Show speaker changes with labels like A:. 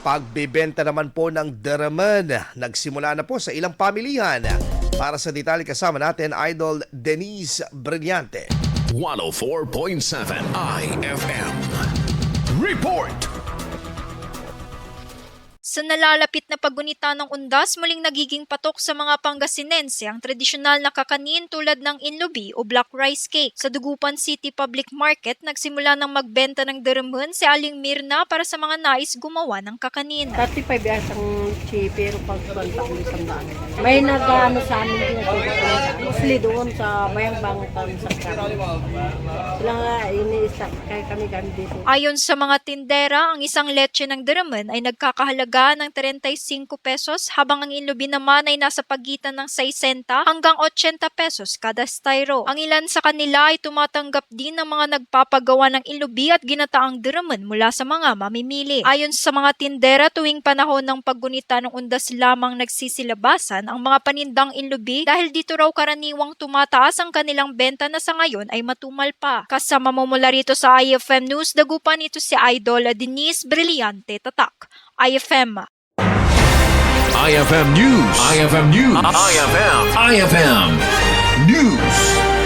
A: Pagbebenta naman po ng deraman, nagsimula na po sa ilang pamilihan. Para sa detalye kasama natin, Idol Denise Brillante.
B: 104.7 IFM. Report!
C: Sa nalalapit na paggunita ng undas, muling nagiging patok sa mga Pangasinense ang tradisyonal na kakanin tulad ng inlubi o black rice cake. Sa Dagupan City Public Market, nagsimula ng magbenta ng deraman si Aling Mirna para sa mga nais gumawa ng kakanin.
D: 35 ang chi, pero pag banta ko isang daan. May nag-ano sa amin mostly doon sa mayang bangutan sa kami. Sila nga ini-stack kami dito.
C: Ayon sa mga tindera, ang isang leche ng deraman ay nagkakahalaga ng 35 pesos habang ang inlubi naman ay nasa pagitan ng 60 hanggang 80 pesos kada styro. Ang ilan sa kanila ay tumatanggap din ng mga nagpapagawa ng inlubi at ginataang deraman mula sa mga mamimili. Ayon sa mga tindera, tuwing panahon ng paggunita ng undas lamang nagsisilabasan ang mga panindang inlubi dahil dito raw karaniwang tumataas ang kanilang benta na sa ngayon ay matumal pa. Kasama mo mula rito sa IFM News, Dagupan, ito si Idol Denise Brillante, Tatak, IFM.
B: IFM News. IFM News. IFM News.